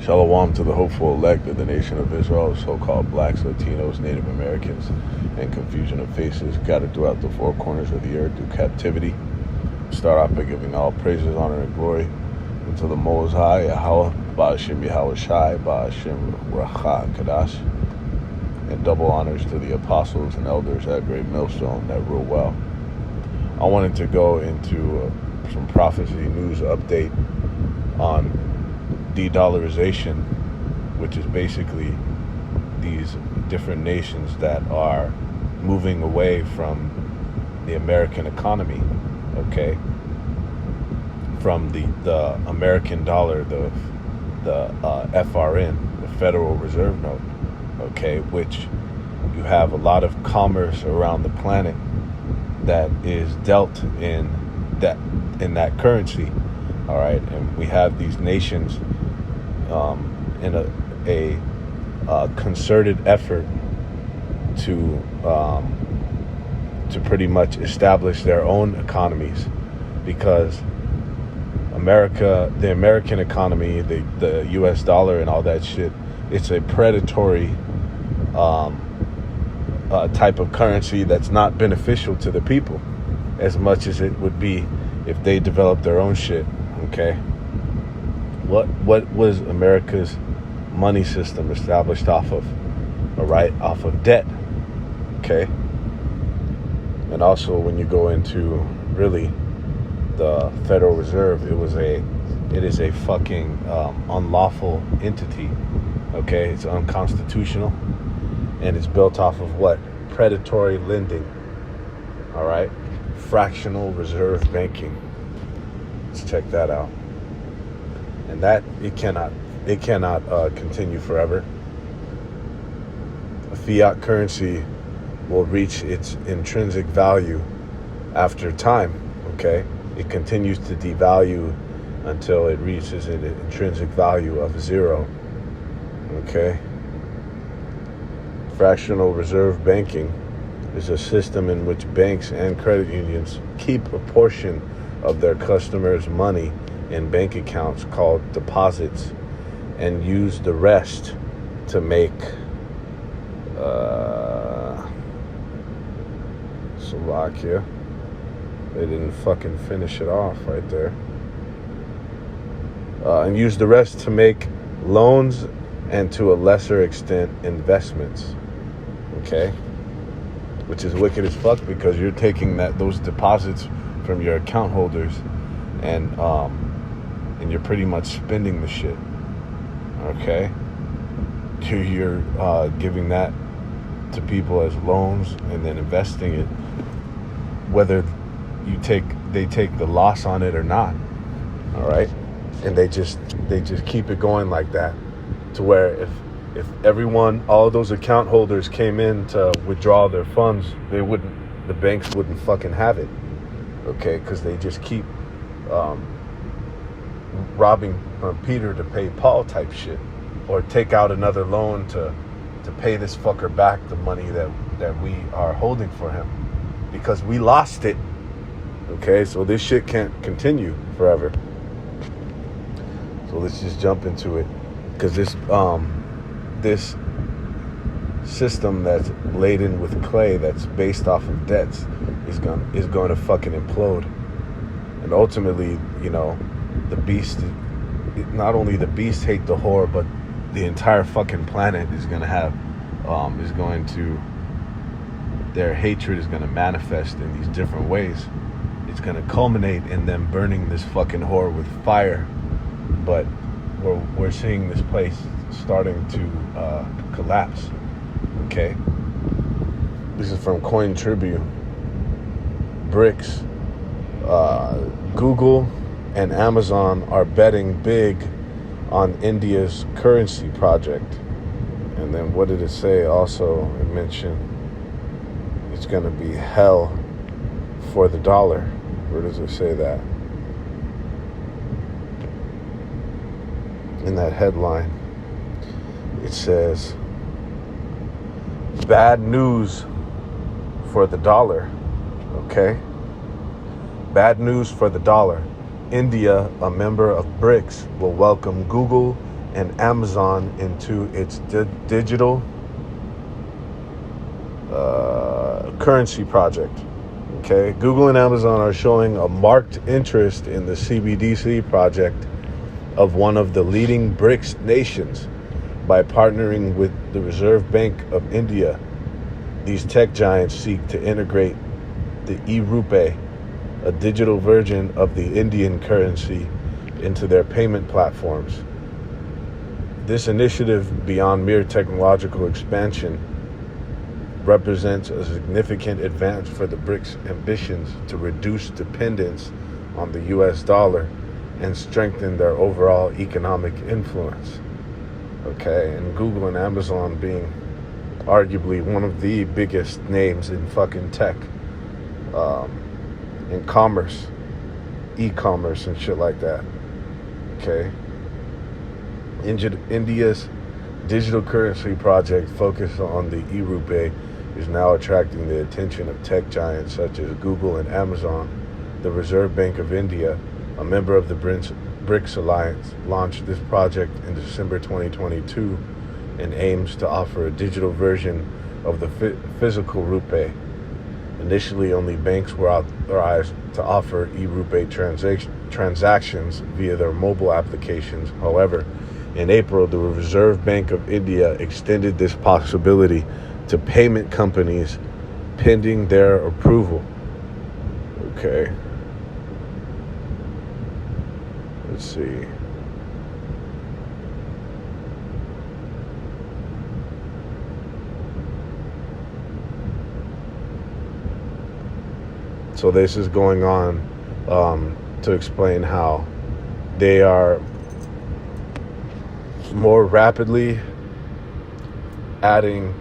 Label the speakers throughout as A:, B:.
A: Shalom to the hopeful elect of the nation of Israel, so-called blacks, Latinos, Native Americans, and confusion of faces scattered throughout the four corners of the earth through captivity. Start off by giving all praises, honor, and glory unto the Most High, Yahweh, Ba'ashem Yahweh Shai, Ba'ashem Racha Kadash, and double honors to the apostles and elders at Great Millstone that rule well. I wanted to go into some prophecy news update on De-Dollarization, which is basically these different nations that are moving away from the American economy, okay, from the American dollar, the FRN, the Federal Reserve Note, okay, which you have a lot of commerce around the planet that is dealt in that currency, all right, and we have these nations in a concerted effort to pretty much establish their own economies, because the American economy, the U.S. dollar and all that shit, it's a predatory type of currency that's not beneficial to the people as much as it would be if they developed their own shit, okay? What was America's money system established off of? All right, off of debt, okay? And also when you go into really the Federal Reserve, it is a fucking unlawful entity, okay? It's unconstitutional, and it's built off of what? Predatory lending, all right? Fractional reserve banking. Let's check that out. And that it cannot continue forever. A fiat currency will reach its intrinsic value after time, okay? It continues to devalue until it reaches an intrinsic value of 0, okay? Fractional reserve banking is a system in which banks and credit unions keep a portion of their customers' money in bank accounts called deposits and use the rest to make Slovakia. They didn't fucking finish it off right there. And use the rest to make loans and to a lesser extent investments. Okay? Which is wicked as fuck, because you're taking those deposits from your account holders and you're pretty much spending the shit. Okay? You're giving that to people as loans and then investing it, whether they take the loss on it or not. All right? And they just keep it going like that, to where if everyone, all of those account holders came in to withdraw their funds, the banks wouldn't fucking have it, okay? Because they just keep robbing Peter to pay Paul type shit, or take out another loan to pay this fucker back the money that we are holding for him, because we lost it, okay? So this shit can't continue forever. So let's just jump into it, because this system that's laden with clay, that's based off of debts, is going to fucking implode. And ultimately, the beast, not only the beast hate the whore, but the entire fucking planet is going to have, their hatred is going to manifest in these different ways. It's going to culminate in them burning this fucking whore with fire. But we're seeing this place starting to collapse, okay? This is from Coin Tribune. Brics, Google and Amazon are betting big on India's currency project. And then what did it say? Also, it mentioned it's going to be hell for the dollar. Where does it say that? In that headline, it says, bad news for the dollar, okay? Bad news for the dollar. India, a member of Brics, will welcome Google and Amazon into its digital currency project. Okay, Google and Amazon are showing a marked interest in the CBDC project of one of the leading Brics nations by partnering with the Reserve Bank of India. These tech giants seek to integrate the e-rupee, a digital version of the Indian currency, into their payment platforms. This initiative, beyond mere technological expansion, represents a significant advance for the BRICS' ambitions to reduce dependence on the US dollar and strengthen their overall economic influence. Okay, and Google and Amazon being arguably one of the biggest names in fucking tech, in commerce, e-commerce and shit like that. Okay. India's digital currency project focused on the e-rupee is now attracting the attention of tech giants such as Google and Amazon. The Reserve Bank of India, a member of the BRICS Alliance, launched this project in December 2022 and aims to offer a digital version of the physical rupee. Initially, only banks were authorized to offer e-rupee transactions via their mobile applications. However, in April, the Reserve Bank of India extended this possibility to payment companies pending their approval. Okay. Let's see. So this is going on to explain how they are more rapidly adding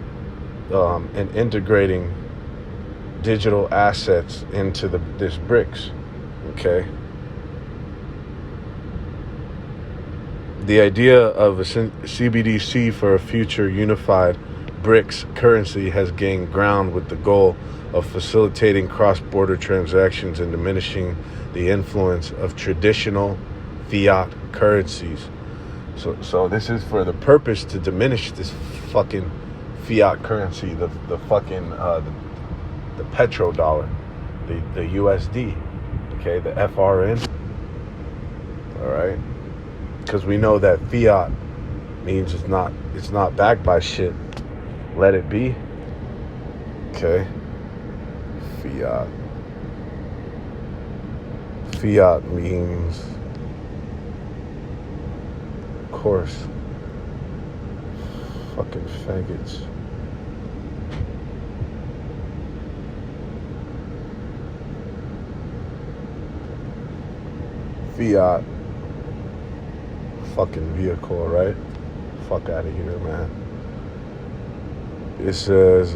A: and integrating digital assets into this BRICS. Okay. The idea of a CBDC for a future unified BRICS currency has gained ground with the goal of facilitating cross-border transactions and diminishing the influence of traditional fiat currencies. So this is for the purpose to diminish this fucking fiat currency, the fucking the petrodollar, the USD, okay, the FRN. All right, because we know that fiat means it's not backed by shit. Let it be. Okay. Fiat means, of course, fucking faggots. Fiat fucking vehicle, right? Fuck out of here, man. It says,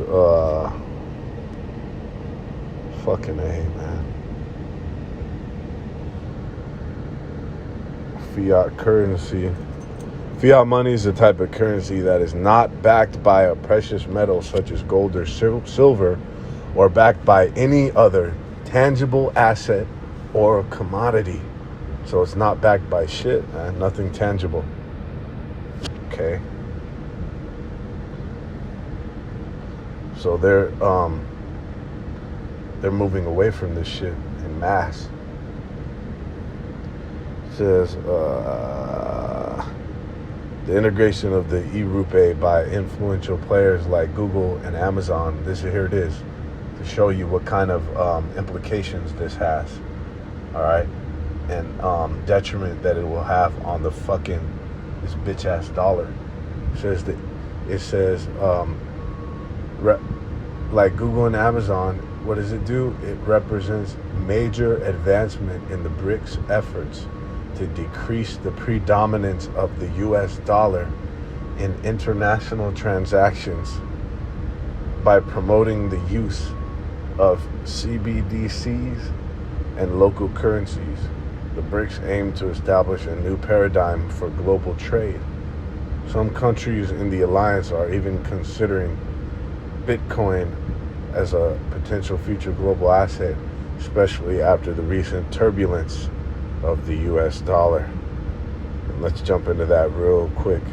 A: fucking A, man. Fiat currency. Fiat money is a type of currency that is not backed by a precious metal such as gold or silver, or backed by any other tangible asset or commodity. So it's not backed by shit, man. Nothing tangible. Okay. So they're moving away from this shit en masse. It says the integration of the e-rupee by influential players like Google and Amazon. Here it is to show you what kind of implications this has. All right, and detriment that it will have on the fucking this bitch ass dollar. It says like Google and Amazon. What does it do? It represents major advancement in the BRICS efforts to decrease the predominance of the US dollar in international transactions by promoting the use of CBDCs and local currencies. The BRICS aim to establish a new paradigm for global trade. Some countries in the alliance are even considering Bitcoin as a potential future global asset, especially after the recent turbulence of the US dollar. Let's jump into that real quick.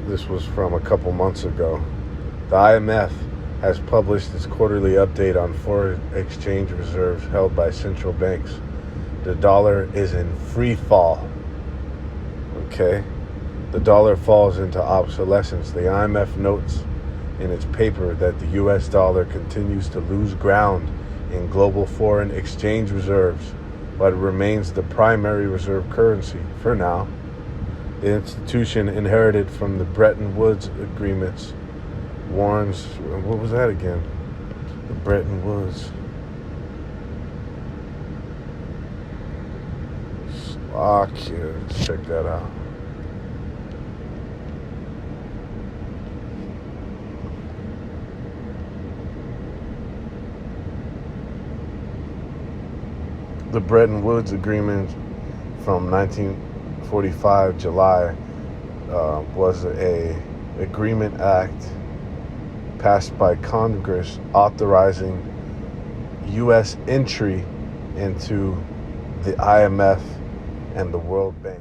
A: This was from a couple months ago. The IMF has published its quarterly update on foreign exchange reserves held by central banks. The dollar is in free fall. Okay? The dollar falls into obsolescence. The IMF notes in its paper that the US dollar continues to lose ground in global foreign exchange reserves, but it remains the primary reserve currency for now. The institution, inherited from the Bretton Woods agreements, warns, what was that again? The Bretton Woods. Okay, let's check that out. The Bretton Woods Agreement from 1945 July was a agreement act passed by Congress authorizing U.S. entry into the IMF and the World Bank.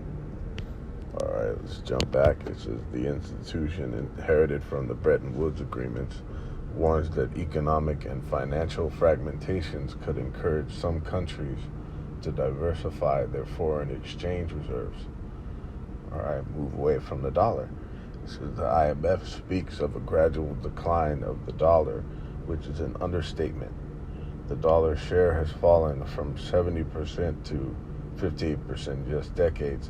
A: All right, let's jump back. It says the institution, inherited from the Bretton Woods agreements, warns that economic and financial fragmentations could encourage some countries to diversify their foreign exchange reserves. All right, move away from the dollar. This is the IMF speaks of a gradual decline of the dollar, which is an understatement. The dollar share has fallen from 70% to 58% in just decades,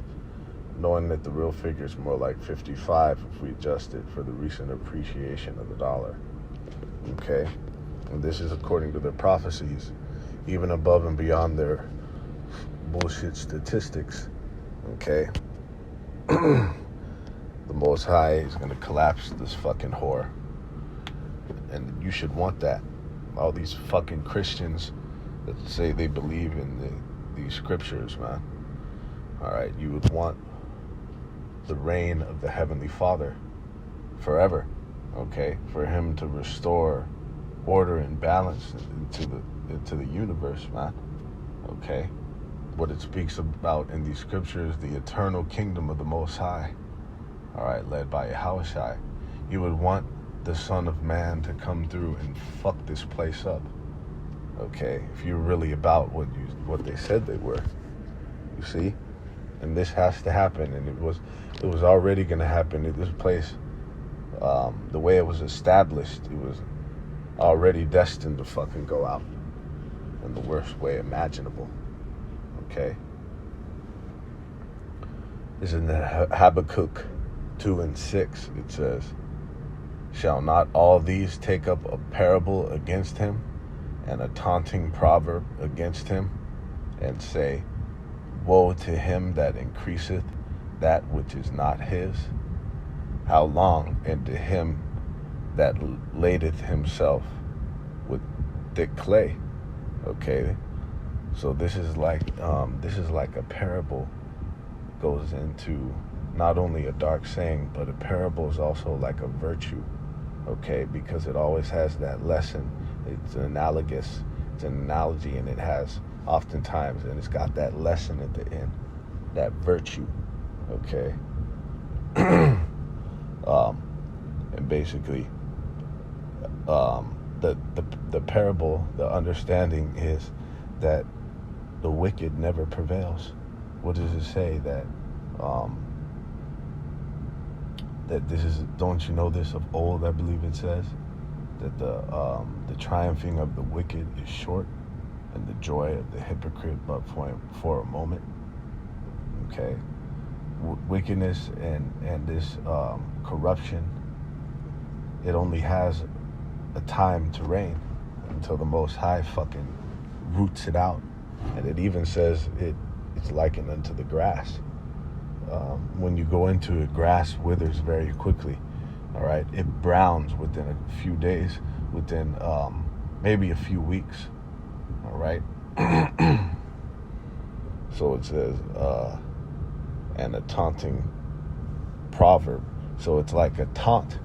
A: knowing that the real figure is more like 55 if we adjust it for the recent appreciation of the dollar. Okay? And this is according to their prophecies, even above and beyond their bullshit statistics. Okay? The Most High is going to collapse this fucking whore. And you should want that. All these fucking Christians that say they believe in these scriptures, man. All right, you would want the reign of the Heavenly Father forever, okay? For him to restore order and balance into the universe, man, okay? What it speaks about in these scriptures, the eternal kingdom of the Most High, all right, led by Yahushua. You would want the Son of Man to come through and fuck this place up, okay? If you're really about what they said they were, you see? And this has to happen, and it was already going to happen. This place, the way it was established, it was already destined to fucking go out in the worst way imaginable. Okay? This is in Habakkuk 2:6. It says, "Shall not all these take up a parable against him, and a taunting proverb against him, and say, Woe to him that increaseth that which is not his? How long? And to him that ladeth himself with thick clay." Okay, so this is like a parable. Goes into not only a dark saying, but a parable is also like a virtue. Okay, because it always has that lesson. It's an analogy, and it has oftentimes, and it's got that lesson at the end, that virtue. Okay. And basically, the parable, the understanding is that the wicked never prevails. What does it say? That that this is, don't you know this of old? I believe it says that the triumphing of the wicked is short, and the joy of the hypocrite but for a moment. Okay, wickedness and this corruption, it only has a time to reign until the Most High fucking roots it out. And it even says it's likened unto the grass. When you go into it, grass withers very quickly. All right, it browns within a few days, within maybe a few weeks. All right. So it says, and a taunting proverb. So it's like a taunt.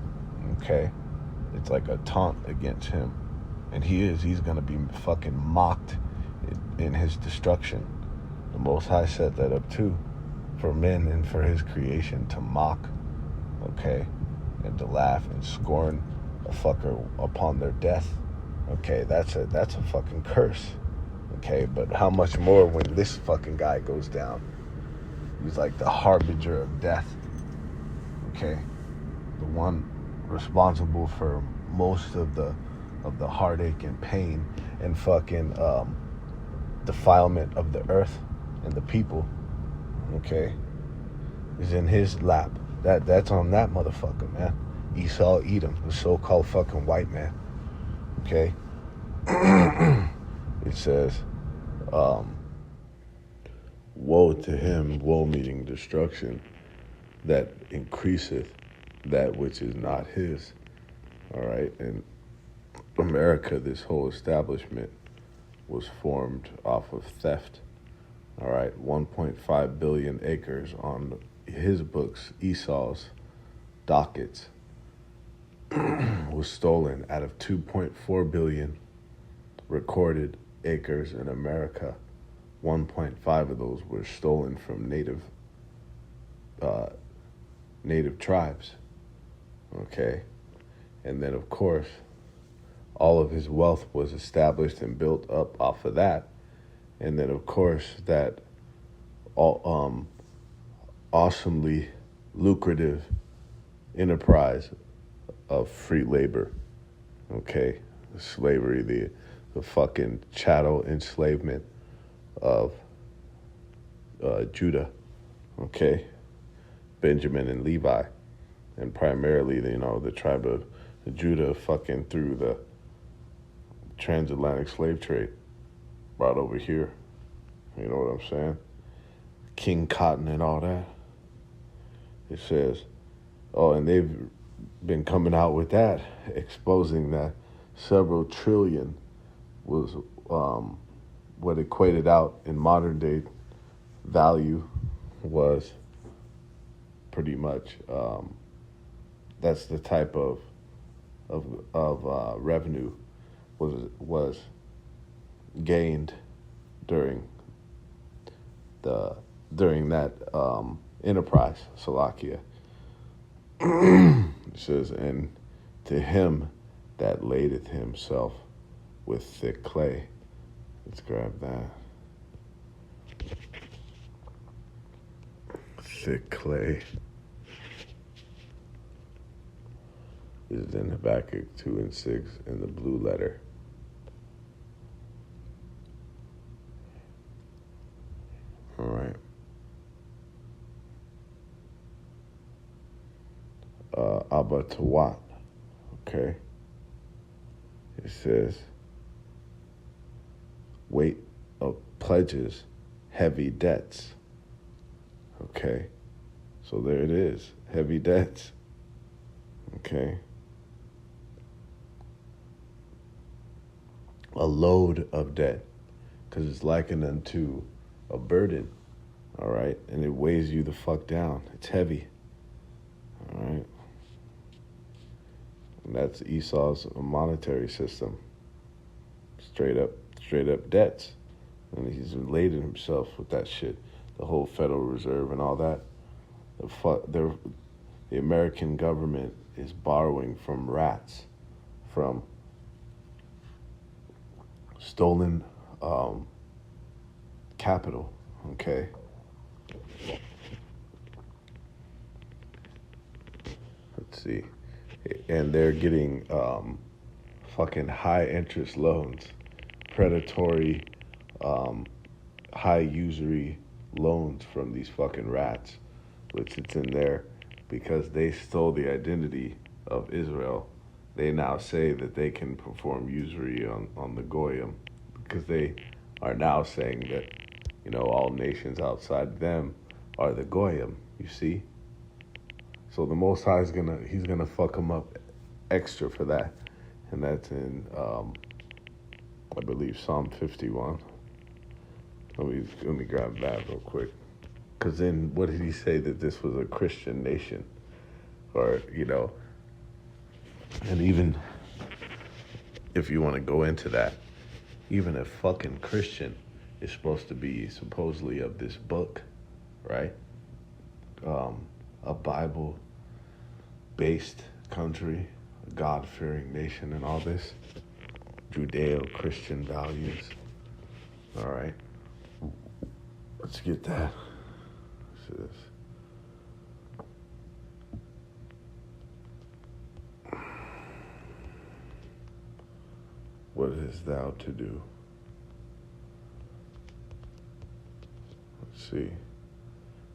A: Okay, it's like a taunt against him, and he's going to be fucking mocked in his destruction. The Most High set that up too, for men and for his creation to mock, okay, and to laugh and scorn a fucker upon their death. Okay, that's a fucking curse. Okay, but how much more when this fucking guy goes down? He's like the harbinger of death. Okay, the one responsible for most of the heartache and pain and fucking defilement of the earth and the people. Okay, is in his lap. That's on that motherfucker, man. Esau, Edom, the so-called fucking white man. Okay. It says, woe to him, woe meaning destruction, that increaseth that which is not his. All right. And America, this whole establishment was formed off of theft. All right. 1.5 billion acres on his books, Esau's dockets, was stolen out of 2.4 billion recorded acres in America. 1.5 of those were stolen from native tribes. Okay, and then of course, all of his wealth was established and built up off of that. And then of course that awesomely lucrative enterprise of free labor. Okay, slavery, the fucking chattel enslavement of Judah. Okay, Benjamin and Levi, and primarily the tribe of Judah fucking through the transatlantic slave trade brought over here. You know what I'm saying? King Cotton and all that. It says, and they've been coming out with that, exposing that several trillion was what equated out in modern day value was pretty much that's the type of revenue was gained during that enterprise, Salakia. It says, and to him that ladeth himself with thick clay. Let's grab that. Thick clay is in Habakkuk 2 and 6 in the blue letter. All right. Abba Tawat. Okay. It says, weight of pledges, heavy debts. Okay. So there it is. Heavy debts. Okay. A load of debt. Because it's likened unto a burden. All right. And it weighs you the fuck down. It's heavy. All right. And that's Esau's monetary system. Straight up debts. And he's laden himself with that shit. The whole Federal Reserve and all that. The American government is borrowing from rats, from stolen capital, okay? Let's see. And they're getting fucking high interest loans, predatory, high usury loans from these fucking rats, which it's in there because they stole the identity of Israel. They now say that they can perform usury on the Goyim because they are now saying that, all nations outside them are the Goyim, you see? So the Most High he's gonna fuck them up extra for that. And that's in, I believe, Psalm 51. Let me grab that real quick. Because then what did he say that this was a Christian nation? Or, and even if you want to go into that, even a fucking Christian is supposed to be supposedly of this book, right? A Bible based country, a God fearing nation, and all this Judeo Christian values. All right, let's get that. This is what is thou to do? Let's see.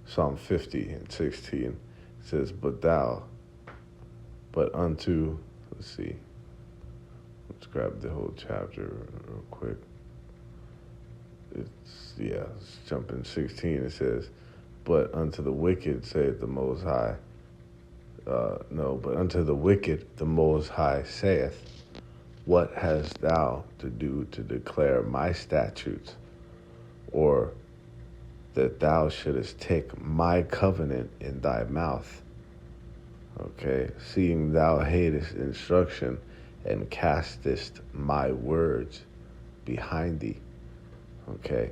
A: Psalm 50 and 16 says, but unto, let's see. Let's grab the whole chapter real quick. Let's jump in 16. It says, but unto the wicked saith the Most High. But unto the wicked the Most High saith, what hast thou to do to declare my statutes, or that thou shouldest take my covenant in thy mouth? Okay, seeing thou hatest instruction and castest my words behind thee. Okay,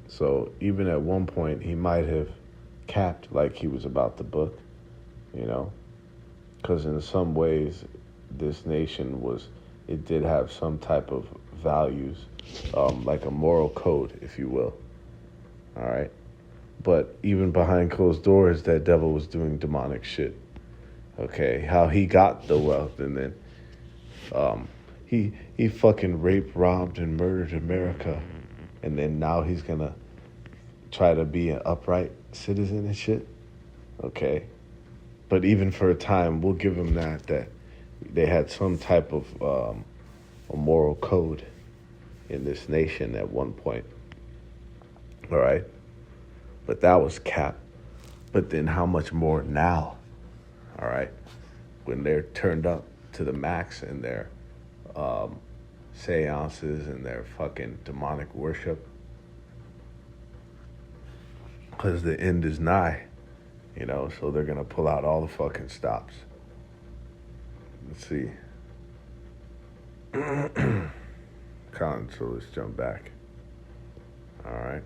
A: so even at one point he might have capped like he was about the book, because in some ways this nation it did have some type of values, like a moral code, if you will. All right, but even behind closed doors, that devil was doing demonic shit. Okay, how he got the wealth, and then he fucking raped, robbed, and murdered America, and then now he's gonna try to be an upright citizen and shit. Okay, but even for a time, we'll give him that they had some type of a moral code in this nation at one point. All right, but that was capped. But then how much more now? All right, when they're turned up to the max in their seances and their fucking demonic worship, because the end is nigh, so they're gonna pull out all the fucking stops. Let's see. So let's jump back. All right.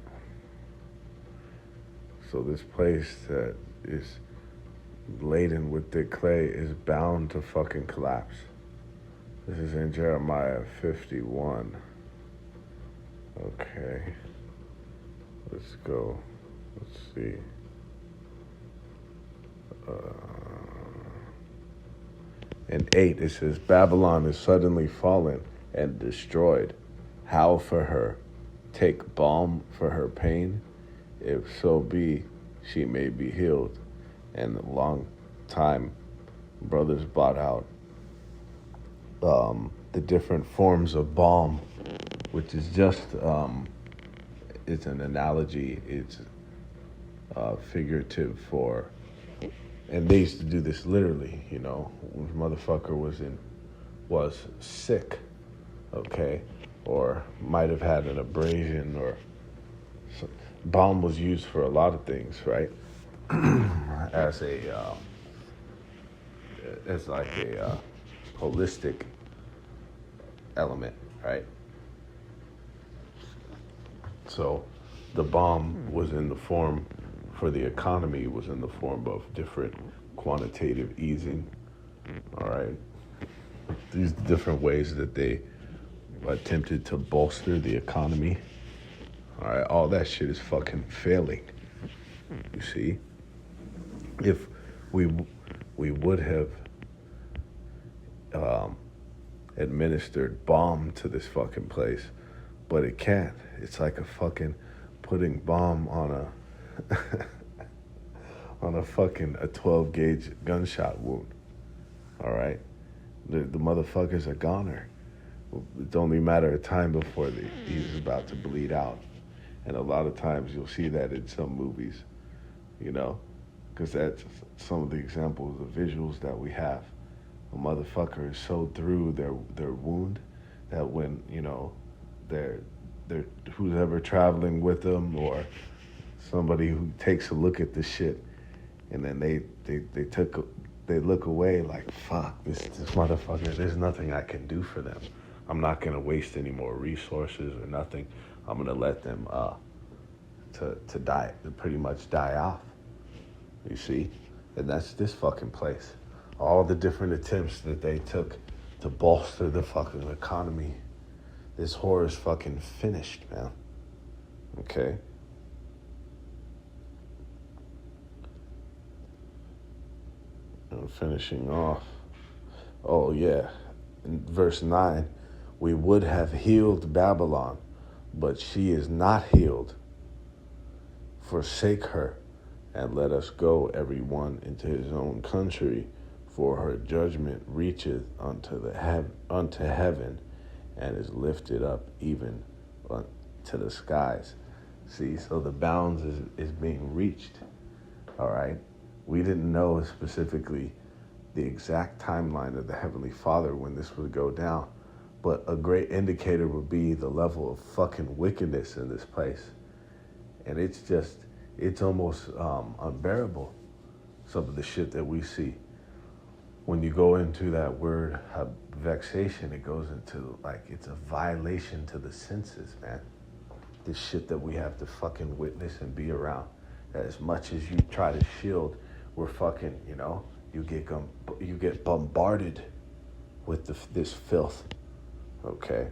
A: So this place that is laden with thick clay is bound to fucking collapse. This is in Jeremiah 51. Okay. Let's go. Let's see. In 8, it says, Babylon is suddenly fallen and destroyed. Howl for her. Take balm for her pain. If so be, she may be healed. And a long time, brothers brought out the different forms of balm, which is just, it's an analogy. It's figurative for, and they used to do this literally, when a motherfucker was sick, okay, or might have had an abrasion, or balm was used for a lot of things, right? as like a holistic element, right? So the balm was in the form, for the economy, was in the form of different quantitative easing, all right? These different ways that they attempted to bolster the economy, all right? All that shit is fucking failing, you see? If we would have administered balm to this fucking place, but it can't. It's like a fucking putting balm on a fucking 12 gauge gunshot wound. All right, the motherfucker's a goner. It's only a matter of time before he's about to bleed out, and a lot of times you'll see that in some movies, because that's some of the examples, the visuals that we have. A motherfucker is so through their wound that when they're who's ever traveling with them, or somebody who takes a look at the shit, and then they look away like, fuck, this motherfucker, there's nothing I can do for them. I'm not gonna waste any more resources or nothing. I'm gonna let them to die, to pretty much die off. You see, and that's this fucking place. All the different attempts that they took to bolster the fucking economy. This whore is fucking finished, man. Okay. And finishing off. Oh yeah. In verse 9, we would have healed Babylon, but she is not healed. Forsake her, and let us go every one into his own country, for her judgment reacheth unto heaven, and is lifted up even to the skies. See, so the bounds is being reached. All right. We didn't know specifically the exact timeline of the Heavenly Father when this would go down, but a great indicator would be the level of fucking wickedness in this place. And it's almost unbearable, some of the shit that we see. When you go into that word vexation, it goes into like it's a violation to the senses, man. The shit that we have to fucking witness and be around. As much as you try to shield, we're fucking, you get bombarded with this filth, okay?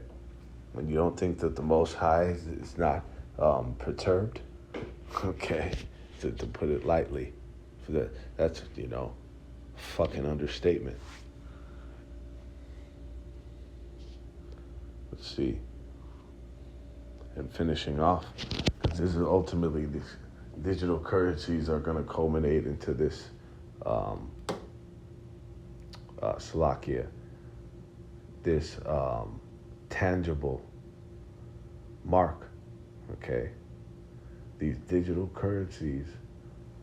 A: When you don't think that the Most High is not perturbed, okay, to put it lightly, that's fucking understatement. Let's see. And finishing off, because this is ultimately these digital currencies are going to culminate into this Slovakia, this tangible mark, okay? These digital currencies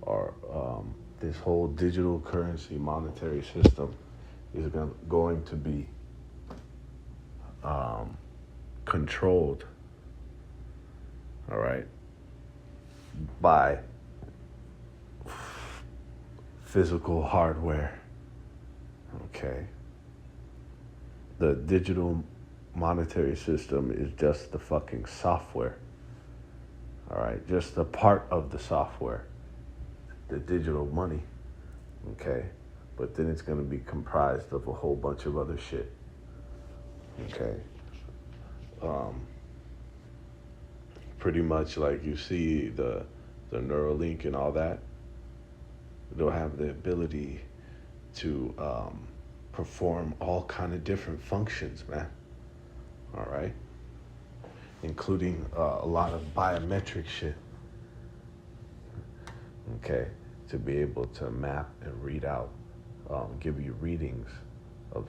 A: are, this whole digital currency monetary system is going to be controlled, all right, by physical hardware, okay? The digital monetary system is just the fucking software, all right? Just a part of the software, the digital money, okay? But then it's going to be comprised of a whole bunch of other shit, okay? Pretty much like you see the Neuralink and all that, they'll have the ability to perform all kind of different functions, man, all right? Including a lot of biometric shit, okay? To be able to map and read out, give you readings of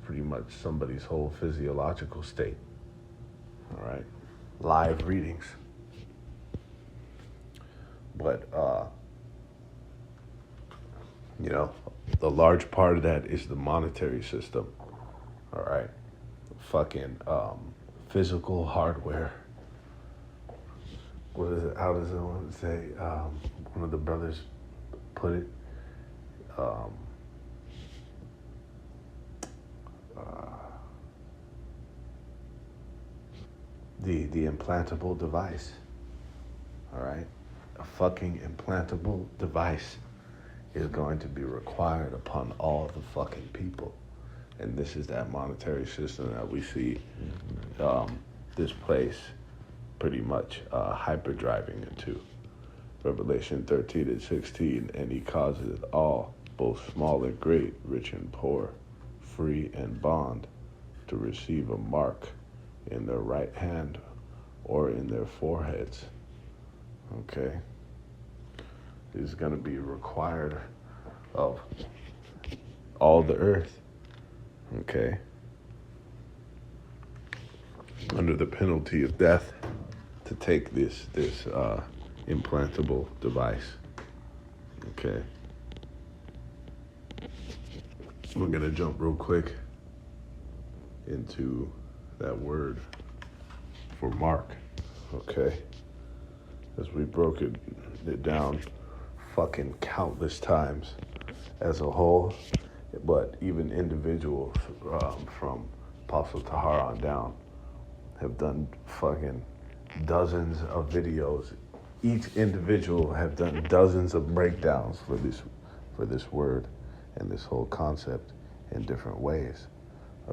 A: pretty much somebody's whole physiological state, all right? Live readings. But, the large part of that is the monetary system, all right? Fucking physical hardware. What is it? How does it say? One of the brothers put it. The implantable device, all right? A fucking implantable device is going to be required upon all the fucking people. And this is that monetary system that we see this place pretty much hyperdriving into. Revelation 13:16, and he causes all, both small and great, rich and poor, free and bond, to receive a mark in their right hand or in their foreheads, okay? Is going to be required of all the earth, okay? Under the penalty of death, to take this implantable device, okay? We're going to jump real quick into that word for mark, okay? As we broke it down fucking countless times as a whole, but even individuals from Apostle Tahar on down have done fucking dozens of videos. Each individual have done dozens of breakdowns for this word and this whole concept in different ways.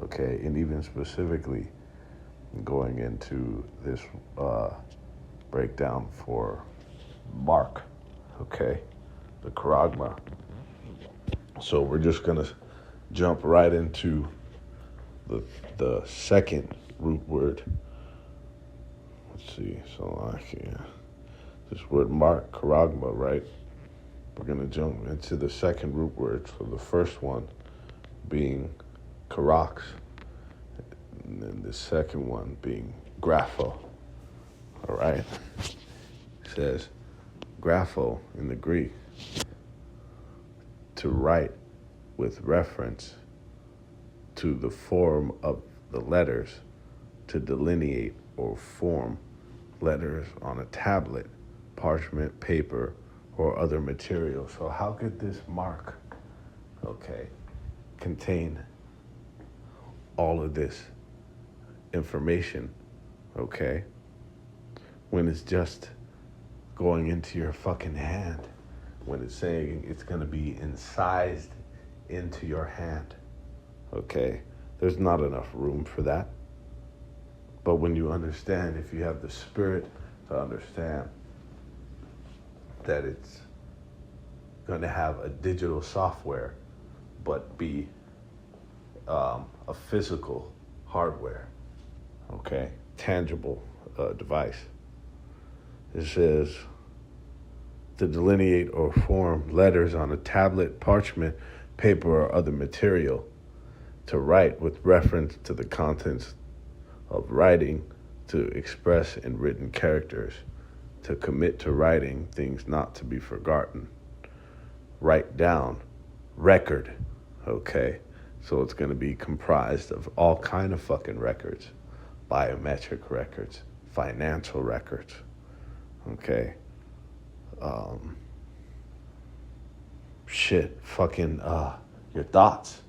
A: Okay, and even specifically going into this breakdown for mark, okay, the charagma. So we're just gonna jump right into the second root word. Let's see, so this word mark, charagma, right? We're gonna jump into the second root word. So the first one being charax, and then the second one being grapho. All right, it says grapho in the Greek, to write with reference to the form of the letters, to delineate or form letters on a tablet, parchment, paper, or other material. So how could this mark, okay, contain all of this information, okay, when it's just going into your fucking hand, when it's saying it's going to be incised into your hand, okay? There's not enough room for that. But when you understand, if you have the spirit to understand that it's going to have a digital software, but be a physical hardware, okay, tangible device. It says to delineate or form letters on a tablet, parchment, paper, or other material, to write with reference to the contents of writing, to express in written characters, to commit to writing things not to be forgotten, write down, record, okay? So it's going to be comprised of all kind of fucking records, biometric records, financial records, okay? Your thoughts,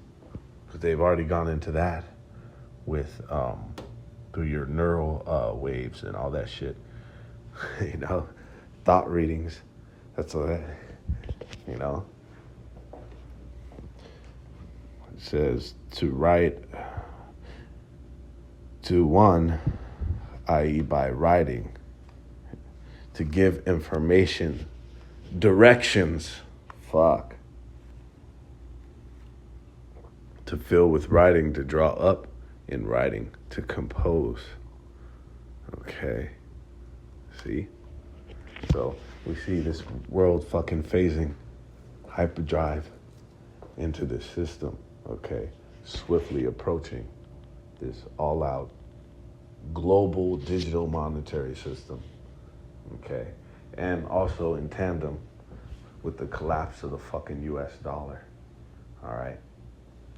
A: because they've already gone into that with through your neural waves and all that shit. You know, thought readings. That's what, you know. It says to write to one, i.e. by writing, to give information, directions, to fill with writing, to draw up in writing, to compose. Okay. See? So we see this world fucking phasing hyperdrive into this system, okay? Swiftly approaching this all-out global digital monetary system, okay? And also in tandem with the collapse of the fucking US dollar, all right?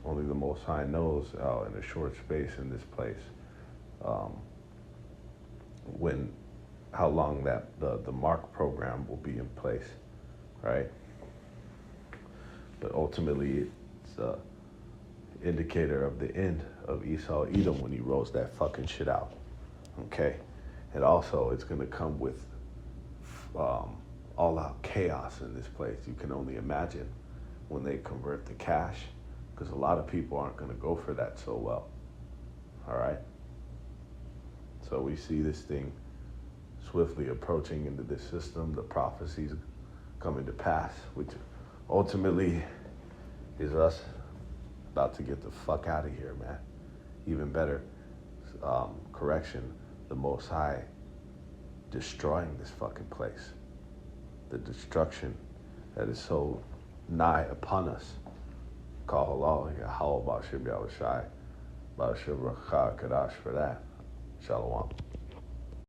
A: Only the Most High knows in a short space in this place how long that the mark program will be in place, right? But ultimately, it's an indicator of the end of Esau Edom when he rolls that fucking shit out, okay? And also, it's going to come with all-out chaos in this place. You can only imagine when they convert to cash, because a lot of people aren't going to go for that so well, all right? So we see this thing swiftly approaching into this system, the prophecies coming to pass, which ultimately is us about to get the fuck out of here, man. Even better, correction, the Most High destroying this fucking place. The destruction that is so nigh upon us. Call Allah, Yahweh, Bashir, Yahweh Shai, Bashir, Rakha, Kadash for that. Shalom.